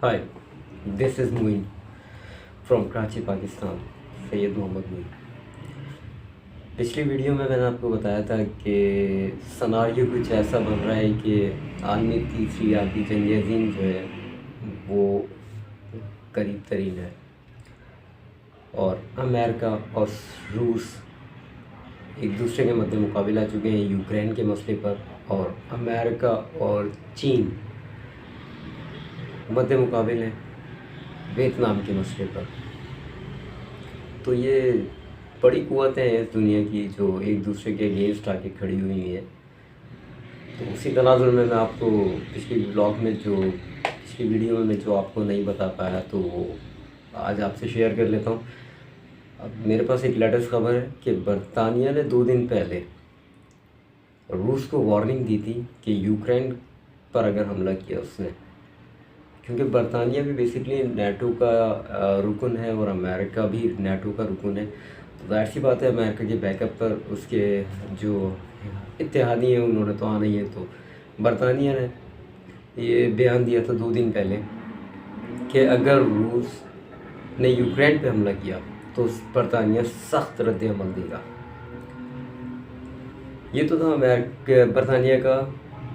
Hi, this is Muin from Karachi, Pakistan. Syed Mohammad Muin. पिछली video में मैंने आपको बताया था कि सनारियो कुछ ऐसा बन रहा है कि आलमी तीसरी आलमी जंग अज़ीम जो है वो करीब तरीन है, और अमेरिका और रूस एक दूसरे के मध्य मुकाबला आ चुके हैं यूक्रेन के मसले पर, और अमेरिका और चीन मध्य मुकाबले हैं वियतनाम के मसले पर। तो ये बड़ी क़ुव्वतें हैं इस दुनिया की जो एक दूसरे के अगेंस्ट आके खड़ी हुई हैं। तो उसी तनाज़ुर में मैं आपको पिछली वीडियो में जो आपको नहीं बता पाया तो वो आज आपसे शेयर कर लेता हूँ। अब मेरे पास एक लेटेस्ट खबर है कि बरतानिया ने 2 दिन पहले रूस को वार्निंग दी थी कि यूक्रेन पर अगर हमला किया उसने, क्योंकि बरतानिया भी बेसिकली नेटो का रुकन है और अमेरिका भी नेटो का रुकन है। तो ज़ाहिर सी बात है अमेरिका के बैकअप पर उसके जो इत्तेहादी हैं उन्होंने तो आना ही है। तो बरतानिया ने ये बयान दिया था 2 दिन पहले कि अगर रूस ने यूक्रेन पे हमला किया तो बरतानिया सख्त रद्द अमल देगा। ये तो था बरतानिया का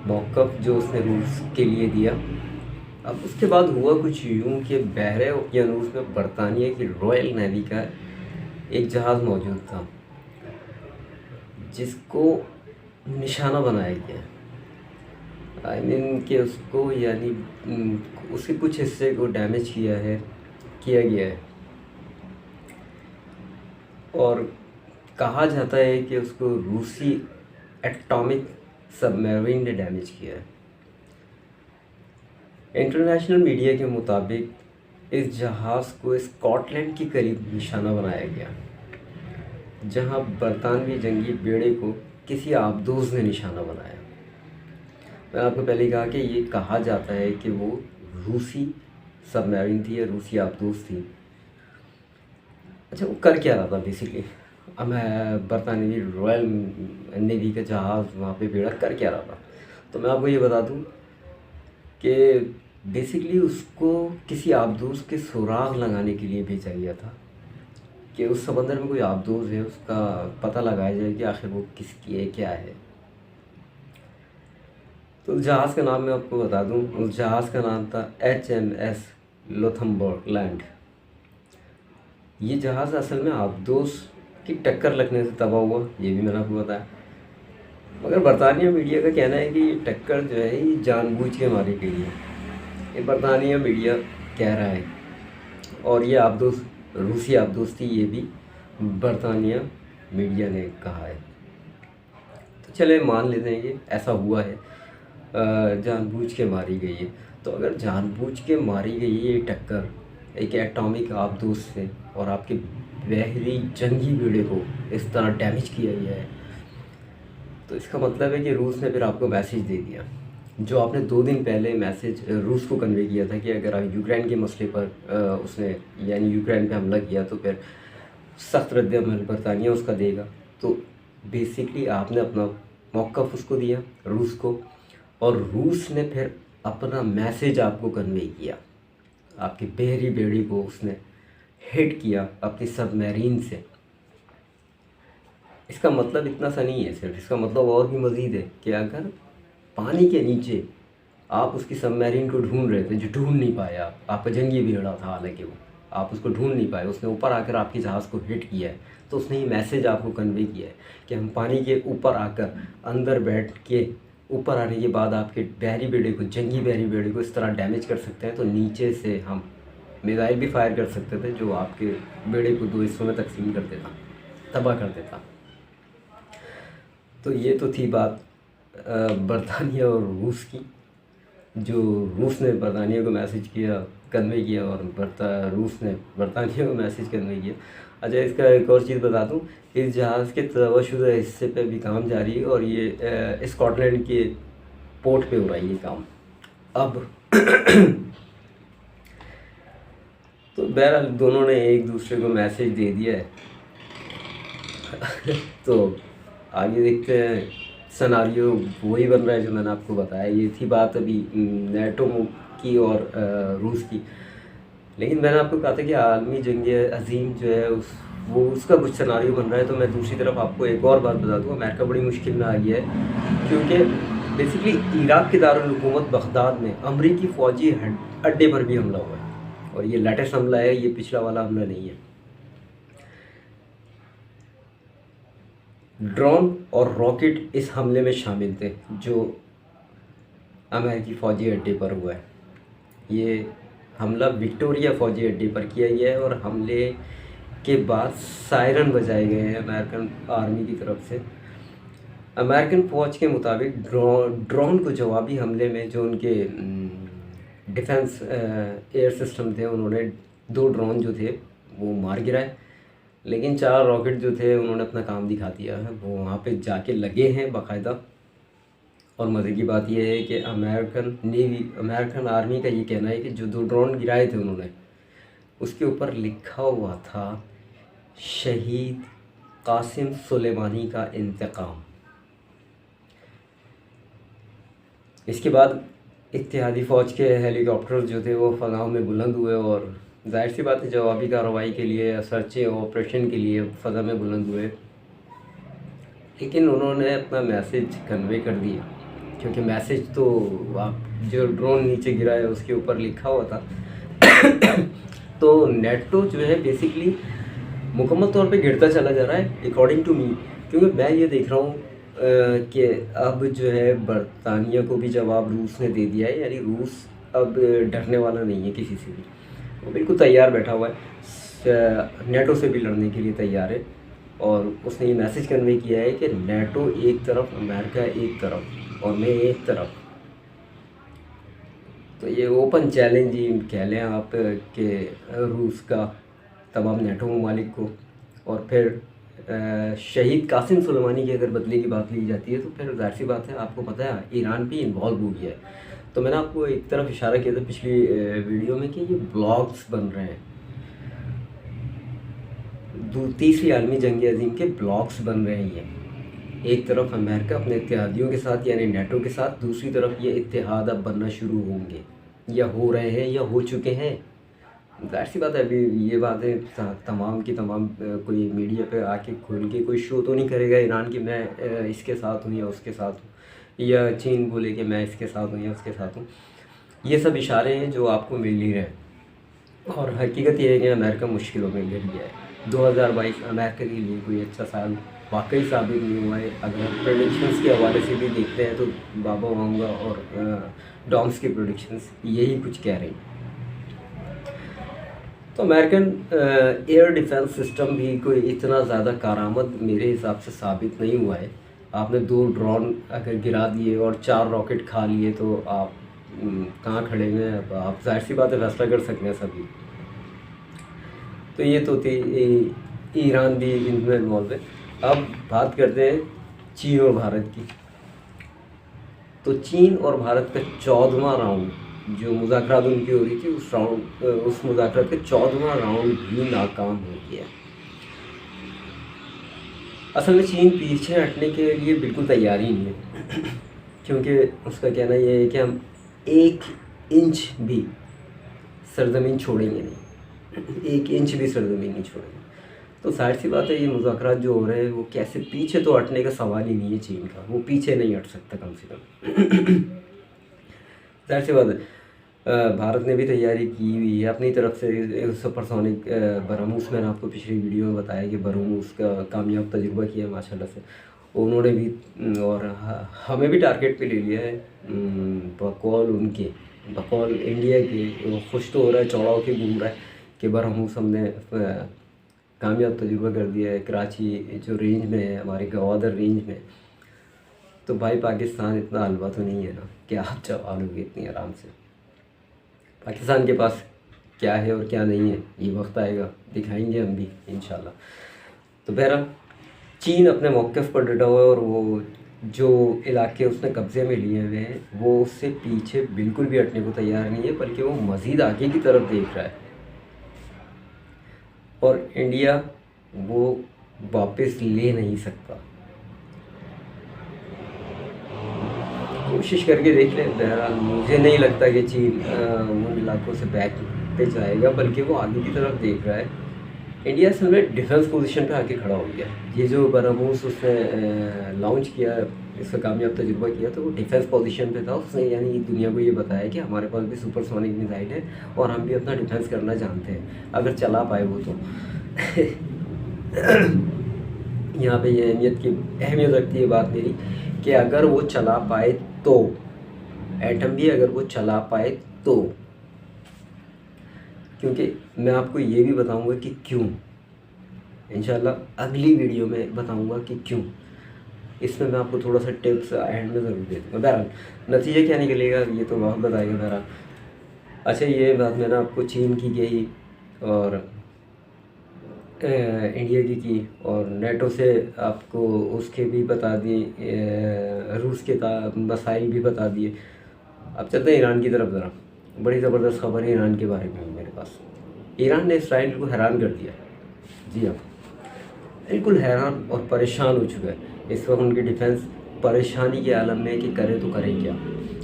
मौक़िफ़ जो उसने रूस के लिए दिया। अब उसके बाद हुआ कुछ यूँ कि बहरे ओकियानूस में बरतानिया की रॉयल नेवी का एक जहाज़ मौजूद था जिसको निशाना बनाया गया। आई मीन कि उसको यानी उसके कुछ हिस्से को डैमेज किया गया है, और कहा जाता है कि उसको रूसी एटॉमिक सबमरीन ने डैमेज किया है। इंटरनेशनल मीडिया के मुताबिक इस जहाज़ को स्कॉटलैंड के करीब निशाना बनाया गया, जहां बरतानवी जंगी बेड़े को किसी आबदोज़ ने निशाना बनाया। मैंने आपको पहले ही कहा कि ये कहा जाता है कि वो रूसी सबमरीन थी या रूसी आबदोज़ थी। अच्छा, वो कर क्या रहा था बेसिकली? अब मैं बरतानवी रॉयल नेवी का जहाज़ वहाँ पे बेड़ा कर क्या रहा था, तो मैं आपको ये बता दूँ कि बेसिकली उसको किसी आबदोज़ के सुराग लगाने के लिए भेजा गया था कि उस समंदर में कोई आबदोज़ है, उसका पता लगाया जाए कि आखिर वो किसकी है, क्या है। तो उस जहाज़ का नाम मैं आपको बता दूं, उस जहाज़ का नाम था HMS लोथमबर्लैंड। ये जहाज़ असल में आबदोज़ की टक्कर लगने से तबाह हुआ, ये भी मैंने आपको बताया। मगर बरतानिया मीडिया का कहना है कि ये टक्कर जो है ये जानबूझ के मारी गई है। ये बरतानिया मीडिया कह रहा है, और ये आबदोज़ रूसी आबदोज़ थी, ये भी बरतानिया मीडिया ने कहा है। तो चले मान लेते हैं कि ऐसा हुआ है, जानबूझ के मारी गई है। तो अगर जानबूझ के मारी गई है ये टक्कर एक एटॉमिक आबदोज़ से, और आपके बहरी जंगी बेड़े को इस तरह डैमेज किया गया है, तो इसका मतलब है कि रूस ने फिर आपको मैसेज दे दिया जो आपने 2 दिन पहले मैसेज रूस को कन्वे किया था कि अगर आप यूक्रेन के मसले पर उसने यानी यूक्रेन पे हमला किया तो फिर सख्त रद्द-ए-अमल बरतानिया उसका देगा। तो बेसिकली आपने अपना मौक़िफ़ उसको दिया रूस को, और रूस ने फिर अपना मैसेज आपको कन्वे किया। आपकी बहरी बेड़ी को उसने हिट किया अपनी सबमरीन से। इसका मतलब इतना सा नहीं है सिर्फ, इसका मतलब और भी मज़ीद है कि अगर पानी के नीचे आप उसकी सबमरीन को ढूंढ रहे थे, जो ढूंढ नहीं पाया, आपका जंगी बेड़ा था हालांकि वो, आप उसको ढूंढ नहीं पाए, उसने ऊपर आकर आपके जहाज़ को हिट किया है, तो उसने ये मैसेज आपको कन्वे किया है कि हम पानी के ऊपर आकर अंदर बैठ के ऊपर आने के बाद आपके बहरी बेड़े को, जंगी बहरी बेड़े को इस तरह डैमेज कर सकते हैं। तो नीचे से हम मिसाइल भी फायर कर सकते थे जो आपके बेड़े को 2 हिस्सों में तकसीम कर देता, तबाह कर देता। तो ये तो थी बात बरतानिया और रूस की, जो रूस ने बरतानिया को मैसेज किया, कन्वे किया, और रूस ने बरतानिया को मैसेज कन्वे किया। अच्छा, इसका एक और चीज़ बता दूं, इस जहाज़ के तबाहशुदा हिस्से पे भी काम जारी है, और ये स्कॉटलैंड के पोर्ट पे हो रहा है ये काम अब। तो बहरहाल दोनों ने एक दूसरे को मैसेज दे दिया है। तो आगे देखते हैं सिनेरियो वही बन रहा है जो मैंने आपको बताया। ये थी बात अभी नेटो की और रूस की। लेकिन मैंने आपको कहा था कि आलमी जंग अजीम जो है उसका कुछ सिनेरियो बन रहा है। तो मैं दूसरी तरफ आपको एक और बात बता दूँ, अमेरिका बड़ी मुश्किल में आ गया है, क्योंकि बेसिकली इराक़ के दारुल हुकूमत बगदाद में अमरीकी फ़ौजी अड्डे पर भी हमला हुआ है। और ये लेटेस्ट हमला है, ये पिछला वाला हमला नहीं है। ड्रोन और रॉकेट इस हमले में शामिल थे जो अमेरिकी फ़ौजी अड्डे पर हुआ है। ये हमला विक्टोरिया फ़ौजी अड्डे पर किया गया है और हमले के बाद सायरन बजाए गए हैं अमेरिकन आर्मी की तरफ से। अमेरिकन फ़ौज के मुताबिक ड्रोन को जवाबी हमले में जो उनके डिफेंस एयर सिस्टम थे, उन्होंने 2 ड्रोन जो थे वो मार गिराए। लेकिन 4 रॉकेट जो थे उन्होंने अपना काम दिखा दिया है, वो वहाँ पे जाके लगे हैं बाकायदा। और मज़े की बात यह है कि अमेरिकन आर्मी का ये कहना है कि जो 2 ड्रोन गिराए थे उन्होंने, उसके ऊपर लिखा हुआ था शहीद कासिम सुलेमानी का इंतकाम। इसके बाद इत्तेहादी फ़ौज के हेलीकॉप्टर जो थे वो फ़ज़ाओं में बुलंद हुए और जाहिर सी बात है जवाबी कार्रवाई के लिए या सर्च ऑपरेशन के लिए फ़ज़ा में बुलंद हुए। लेकिन उन्होंने अपना मैसेज कन्वे कर दिया, क्योंकि मैसेज तो आप जो ड्रोन नीचे गिरा है उसके ऊपर लिखा हुआ था। तो नेटो जो है बेसिकली मुकम्मल तौर पे गिरता चला जा रहा है अकॉर्डिंग टू मी, क्योंकि मैं ये देख रहा हूँ कि अब जो है बरतानिया को भी जवाब रूस ने दे दिया है। यानी रूस अब डरने वाला नहीं है किसी से भी, वो बिल्कुल तैयार बैठा हुआ है, नेटो से भी लड़ने के लिए तैयार है। और उसने ये मैसेज कन्वे किया है कि नेटो एक तरफ, अमेरिका एक तरफ और मैं एक तरफ। तो ये ओपन चैलेंज ही कह लें आप कि रूस का तमाम नेटो ममालिक को। और फिर शहीद कासिम सुलेमानी की अगर बदले की बात ली जाती है तो फिर ज़ाहिर सी बात है, आपको पता है ईरान भी इन्वॉल्व हो गया है। तो मैंने आपको एक तरफ इशारा किया था पिछली वीडियो में कि ये ब्लॉग्स बन रहे हैं, तीसरी आलमी जंग अजीम के ब्लॉग्स बन रहे हैं। एक तरफ अमेरिका अपने इत्तेहादियों के साथ यानी नेटो के साथ, दूसरी तरफ ये इत्तेहाद अब बनना शुरू होंगे या हो रहे हैं या हो चुके हैं। ज़ाहिर सी बात है अभी ये बातें तमाम की तमाम कोई मीडिया पे आके खोल के कोई शो तो नहीं करेगा ईरान की मैं इसके साथ हूँ या उसके साथ हूँ, या चीन बोले कि मैं इसके साथ हूँ या उसके साथ हूँ। ये सब इशारे हैं जो आपको मिल ही रहे हैं। और हकीकत ये है कि अमेरिका मुश्किलों में गिर गया है। 2022 अमेरिका के लिए कोई अच्छा साल वाकई साबित नहीं हुआ है। अगर हम प्रेडिक्शंस के हवाले से भी देखते हैं तो बाबा वांगा और डॉम्स की प्रेडिक्शंस यही कुछ कह रही हैं। तो अमेरिकन एयर डिफेंस सिस्टम भी कोई इतना ज़्यादा कारआमद मेरे हिसाब से साबित नहीं हुआ है। आपने 2 ड्रोन अगर गिरा दिए और 4 रॉकेट खा लिए तो आप कहाँ खड़े हैं? अब आप जाहिर सी बात है फैसला कर सकते हैं सभी। तो ये तो थी ईरान भी इनमें इन्वॉल्व है। अब बात करते हैं चीन और भारत की। तो चीन और भारत का 14वां राउंड जो मुज़ाकरात उनकी हो रही थी उस मुज़ाकरात का 14वां राउंड भी नाकाम हो गया। असल में चीन पीछे हटने के लिए बिल्कुल तैयार ही नहीं है, क्योंकि उसका कहना यह है कि हम 1 इंच भी सरजमीन छोड़ेंगे नहीं, 1 इंच भी सरजमीन नहीं छोड़ेंगे। तो जाहिर सी बात है ये मुज़ाकरात जो हो रहे हैं वो कैसे पीछे तो हटने का सवाल ही नहीं है चीन का, वो पीछे नहीं हट सकता कम से कम। जाहिर सी बात है भारत ने भी तैयारी की हुई है अपनी तरफ से। सुपरसोनिक ब्रह्मोस मैंने आपको पिछली वीडियो में बताया कि ब्रह्मोस का कामयाब तजुर्बा किया माशाल्लाह से उन्होंने भी, और हमें भी टारगेट पे ले लिया है बकौल इंडिया के। वो खुश तो हो रहा है, चौड़ा होकर घूम रहा है कि ब्रह्मोस हमने कामयाब तजुर्बा कर दिया है कराची जो रेंज में है, हमारे गवादर रेंज में। तो भाई पाकिस्तान इतना हलवा तो नहीं है ना कि आप चवा लोगे इतनी आराम से। पाकिस्तान के पास क्या है और क्या नहीं है ये वक्त आएगा, दिखाएंगे हम भी इंशाल्लाह। तो बहरहाल चीन अपने मौक़िफ़ पर डटा हुआ है और वो जो इलाके उसने कब्ज़े में लिए हुए हैं वो उससे पीछे बिल्कुल भी हटने को तैयार नहीं है, बल्कि वो मज़ीद आगे की तरफ देख रहा है। और इंडिया वो वापस ले नहीं सकता। कोशिश करके देख लें। बहरहाल मुझे नहीं लगता कि चीन उन इलाकों से बैक पे जाएगा, बल्कि वो आगे की तरफ देख रहा है। इंडिया असल में डिफेंस पोजीशन पे आके खड़ा हो गया। ये जो ब्रह्मोस उसने लॉन्च किया, इसका कामयाब तजुर्बा किया, तो वो डिफेंस पोजीशन पे था। उसने यानी दुनिया को ये बताया कि हमारे पास भी सुपरसोनिक मिसाइल है और हम भी अपना डिफेंस करना जानते हैं, अगर चला पाए वो तो। यहाँ पे ये अहमियत रखती है बात मेरी कि अगर वो चला पाए तो, एटम भी अगर वो चला पाए तो। क्योंकि मैं आपको ये भी बताऊंगा कि क्यों, इंशाल्लाह अगली वीडियो में बताऊंगा कि क्यों। इसमें मैं आपको थोड़ा सा टिप्स एंड में ज़रूर दे दूँगा। बहरहाल नतीजा क्या निकलेगा ये तो बहुत बताएगा बहरहाल। अच्छा, ये बात मैंने आपको चीन की कही और इंडिया की और नेटो से आपको उसके भी बता दिए, रूस के मसाइल भी बता दिए। अब चलते हैं ईरान की तरफ। ज़रा बड़ी ज़बरदस्त खबर है ईरान के बारे में मेरे पास। ईरान ने इसराइल को हैरान कर दिया। जी हाँ, बिल्कुल हैरान और परेशान हो चुका है। इस वक्त उनकी डिफेंस परेशानी के आलम में है कि करे तो करे क्या,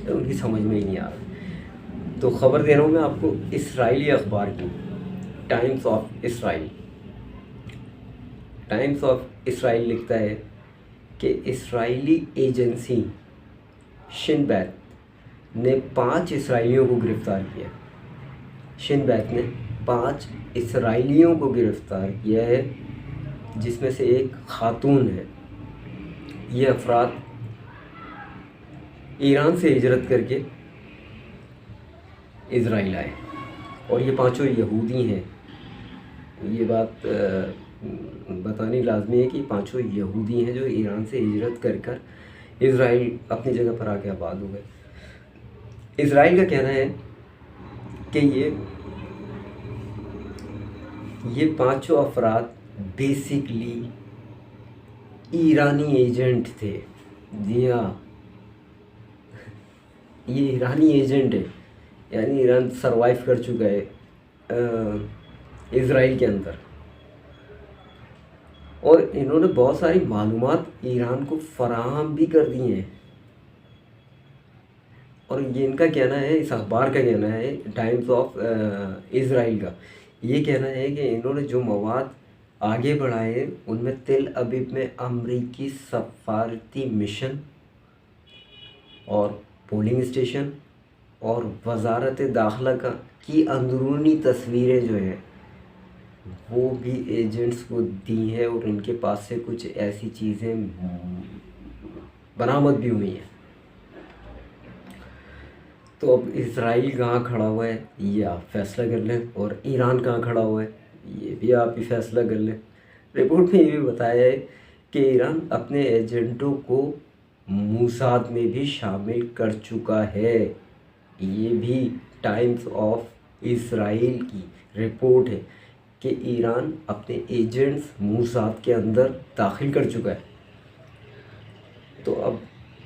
तो उनकी समझ में ही नहीं आ रहा। तो ख़बर दे रहा हूँ मैं आपको इसराइली अखबार की, times of Israel. Times of Israel लिखता है कि इसराइली एजेंसी शिन बैत ने 5 इसराइलियों को गिरफ़्तार किया। शिन बैत ने 5 इसराइलियों को गिरफ़्तार किया है, जिसमें से एक खातून है। ये अफराद ईरान से हिजरत करके इज़राइल आए और ये 5 यहूदी हैं। ये बात बतानी लाजमी है कि 5 यहूदी हैं जो ईरान से हिजरत कर इज़राइल अपनी जगह पर आके आबाद हो गए। इज़राइल का कहना है कि ये 5 अफराद बेसिकली ईरानी एजेंट थे। जी हाँ, ये ईरानी एजेंट है, यानी ईरान सरवाइव कर चुका है इज़राइल के अंदर, और इन्होंने बहुत सारी मालूमात ईरान को फराहम भी कर दी हैं। और ये इनका कहना है, इस अखबार का कहना है, टाइम्स ऑफ इज़राइल का ये कहना है कि इन्होंने जो मवाद आगे बढ़ाए उनमें तेल अबीब में अमरीकी सफारती मिशन और पोलिंग स्टेशन और वजारत दाखिला की अंदरूनी तस्वीरें जो है वो भी एजेंट्स को दी है, और इनके पास से कुछ ऐसी चीज़ें बरामद भी हुई हैं। तो अब इसराइल कहाँ खड़ा हुआ है ये आप फैसला कर लें, और ईरान कहाँ खड़ा हुआ है ये भी आप ही फैसला कर लें। रिपोर्ट में ये भी बताया है कि ईरान अपने एजेंटों को मूसाद में भी शामिल कर चुका है। ये भी टाइम्स ऑफ इसराइल की रिपोर्ट है कि ईरान अपने एजेंट्स मूसाद के अंदर दाखिल कर चुका है। तो अब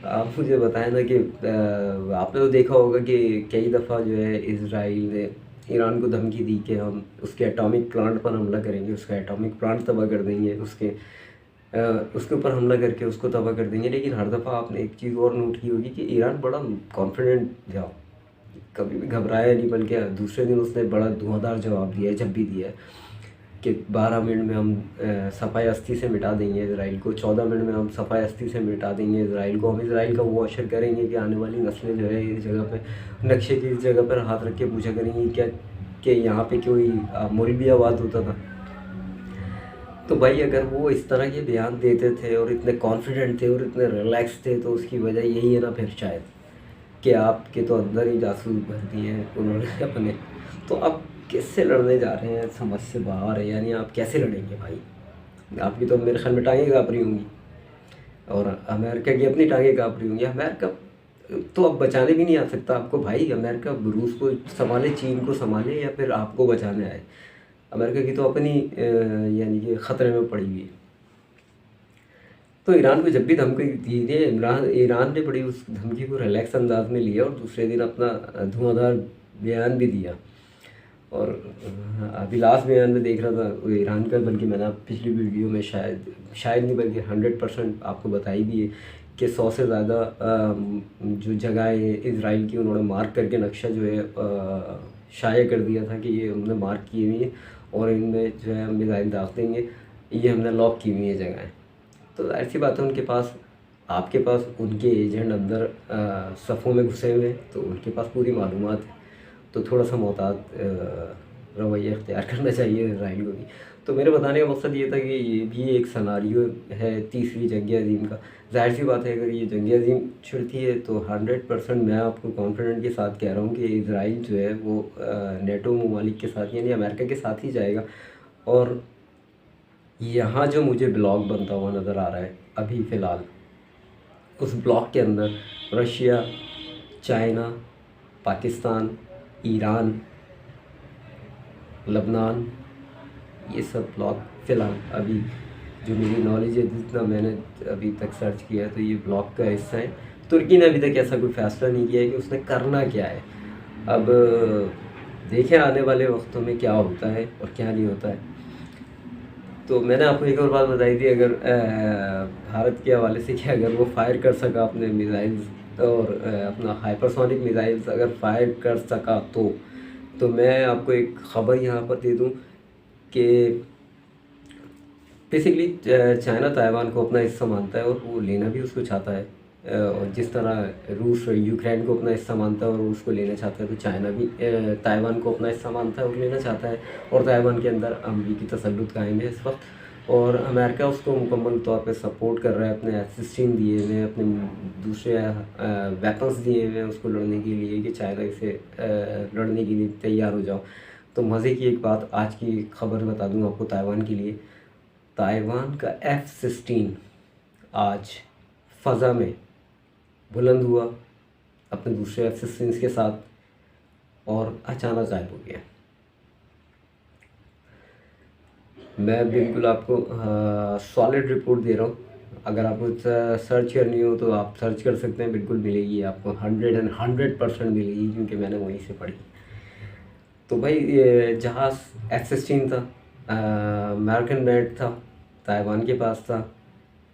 आप मुझे बताएं ना कि आपने तो देखा होगा कि कई दफ़ा जो है इज़राइल ने ईरान को धमकी दी कि हम उसके एटॉमिक प्लांट पर हमला करेंगे, उसका एटॉमिक प्लांट तबाह कर देंगे, उसके ऊपर हमला करके उसको तबाह कर देंगे। लेकिन हर दफ़ा आपने एक चीज़ और नोट की होगी कि ईरान बड़ा कॉन्फिडेंट था, कभी भी घबराया नहीं, बल्कि दूसरे दिन उसने बड़ा धुआंधार जवाब दिया है, जब भी दिया है कि 12 मिनट में हम सफ़ाई अस्ती से मिटा देंगे इज़राइल को, 14 मिनट में हम सफ़ाई अस्ती से मिटा देंगे इज़राइल को। हम इज़राइल का वो अशर करेंगे कि आने वाली नस्लें जो है इस जगह पे नक्शे की इस जगह पर हाथ रख के पूछा करेंगी क्या कि यहाँ पे कोई मौलवी आबाद होता था। तो भाई अगर वो इस तरह के बयान देते थे और इतने कॉन्फिडेंट थे और इतने रिलैक्स थे, तो उसकी वजह यही है ना फिर शायद कि आपके तो अंदर ही जासूस भर दिए हैं उन्होंने अपने। तो अब कैसे लड़ने जा रहे हैं समझ से बाहर है, यानी आप कैसे लड़ेंगे भाई? आपकी तो मेरे ख्याल में टांगें काँप रही होंगी, और अमेरिका की अपनी टांगें काँप रही होंगी। अमेरिका तो अब बचाने भी नहीं आ सकता आपको भाई। अमेरिका रूस को संभाले, चीन को संभाले, या फिर आपको बचाने आए। अमेरिका की तो अपनी यानी कि ख़तरे में पड़ी हुई है। तो ईरान को जब भी धमकी दी थी, ईरान ने बड़ी उस धमकी को रिलैक्स अंदाज में लिया और दूसरे दिन अपना धुआंधार बयान भी दिया। और अभी लास्ट बयान में देख रहा था वो ईरान का, बल्कि मैंने पिछली वीडियो में शायद नहीं बल्कि 100% आपको बताई भी है कि 100 से ज़्यादा जो जगह है इज़राइल की उन्होंने मार्क करके नक्शा जो है शाया कर दिया था कि ये हमने मार्क की हुई है और इनमें जो है हम मिसाइल दाग देंगे, ये हमने लॉक की हुई है जगहें। तो जाहिर सी बात है उनके पास, आपके पास उनके एजेंट अंदर सफ़ों में घुसे हुए हैं, तो उनके पास पूरी मालूमात है। तो थोड़ा सा मोहतात रवैया इख्तियार करना चाहिए इज़राइल को भी। तो मेरे बताने का मकसद ये था कि ये भी एक सिनारियो है तीसरी जंग अज़ीम का। ज़ाहिर सी बात है अगर ये जंग अज़ीम छिड़ती है तो 100% मैं आपको कॉन्फिडेंट के साथ कह रहा हूँ कि इज़राइल जो है वो नेटो ममालिक के साथ यानी अमेरिका के साथ ही जाएगा। और यहाँ जो मुझे ब्लॉक बनता हुआ नज़र आ रहा है अभी फ़िलहाल, उस ब्लॉक के अंदर रशिया, चाइना, पाकिस्तान, ईरान, लबनान, ये सब ब्लॉक फ़िलहाल अभी जो मेरी नॉलेज है, जितना मैंने अभी तक सर्च किया है, तो ये ब्लॉक का हिस्सा है। तुर्की ने अभी तक ऐसा कोई फ़ैसला नहीं किया है कि उसने करना क्या है। अब देखें आने वाले वक्तों में क्या होता है और क्या नहीं होता है। तो मैंने आपको एक और बात बताई थी, अगर भारत के हवाले से कि अगर वो फायर कर सका अपने मिसाइल्स और अपना हाइपरसोनिक मिसाइल्स अगर फायर कर सका तो मैं आपको एक ख़बर यहाँ पर दे दूँ कि बेसिकली चाइना ताइवान को अपना हिस्सा मानता है और वो लेना भी उसको चाहता है। और जिस तरह रूस यूक्रेन को अपना हिस्सा मानता है और उसको लेना चाहता है, तो चाइना भी ताइवान को अपना हिस्सा मानता है और लेना चाहता है। और ताइवान के अंदर अमरीकी तसल्लुत कायम है इस वक्त, और अमेरिका उसको मुकम्मल तौर पे सपोर्ट कर रहा है। अपने F-16 दिए हुए हैं, अपने दूसरे वेपन्स दिए हुए हैं उसको लड़ने के लिए कि चाइना इसे लड़ने के लिए तैयार हो जाओ। तो मज़े की एक बात, आज की खबर बता दूँ आपको ताइवान के लिए। ताइवान का F-16 आज फ़ज़ा में बुलंद हुआ अपने दूसरे F-16 के साथ और अचानक गायब हो गया। मैं बिल्कुल आपको सॉलिड रिपोर्ट दे रहा हूँ। अगर आपको सर्च करनी हो तो आप सर्च कर सकते हैं, बिल्कुल मिलेगी आपको, 100% मिलेगी, क्योंकि मैंने वहीं से पढ़ी। तो भाई ये जहाज़ F-16 था, अमेरिकन मेड था, ताइवान के पास था,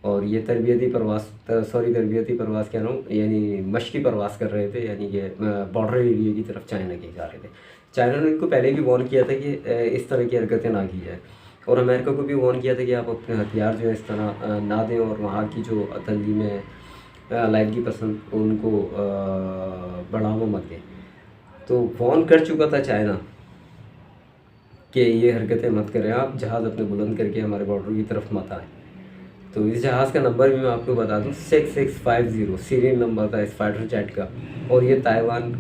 और ये तरबियती परवास कह रहा हूँ, यानी मशक़ी परवास कर रहे थे, यानी कि बॉर्डर एरिया की तरफ चाइना के जा रहे थे। चाइना ने इनको पहले भी वार्न किया था कि इस तरह की हरकतें ना की जाए, और अमेरिका को भी वार्न किया था कि आप अपने हथियार जो है इस तरह ना दें, और वहाँ की जो तंजीमें अलाइदगी पसंद उनको बढ़ावा मत दें। तो वार्न कर चुका था चाइना कि ये हरकतें मत करें, आप जहाज़ अपने बुलंद करके हमारे बॉर्डर की तरफ मत आए। तो इस जहाज़ का नंबर भी मैं आपको बता दूं, 6650 सीरियल नंबर था इस फाइटर जेट का, और ये ताइवान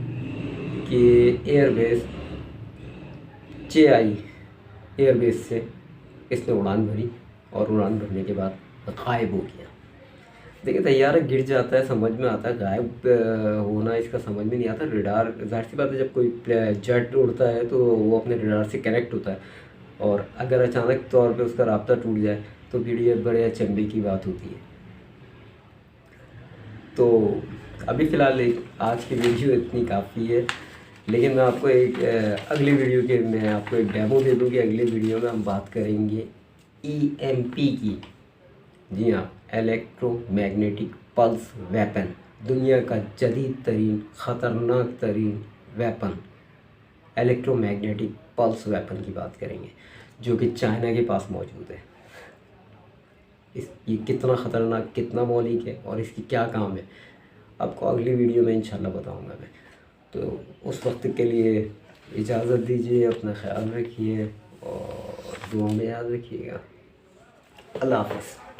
की एयरबेस चेआई एयरबेस से इसने उड़ान भरी, और उड़ान भरने के बाद गायब हो गया। देखिए तैयारा गिर जाता है समझ में आता है, गायब होना इसका समझ में नहीं आता। रडार, जाहिर सी बात है जब कोई जेट उड़ता है तो वो अपने रडार से कनेक्ट होता है, और अगर अचानक तौर पे उसका राब्ता टूट जाए तो बड़े अचंभे की बात होती है। तो अभी फ़िलहाल आज की वीडियो इतनी काफ़ी है, लेकिन मैं आपको एक अगली वीडियो के मैं आपको एक डेमो दे दूँ कि अगली वीडियो में हम बात करेंगे EMP की। जी हाँ, इलेक्ट्रोमैग्नेटिक पल्स वेपन, दुनिया का जदीद तरीन ख़तरनाक तरीन वेपन, इलेक्ट्रोमैग्नेटिक पल्स वेपन की बात करेंगे, जो कि चाइना के पास मौजूद है। ये कितना ख़तरनाक, कितना मौलिक है और इसकी क्या काम है, आपको अगली वीडियो में इंशाल्लाह बताऊंगा मैं। तो उस वक्त के लिए इजाज़त दीजिए, अपना ख्याल रखिए और दुआ में याद रखिएगा। अल्लाह हाफ़िज़।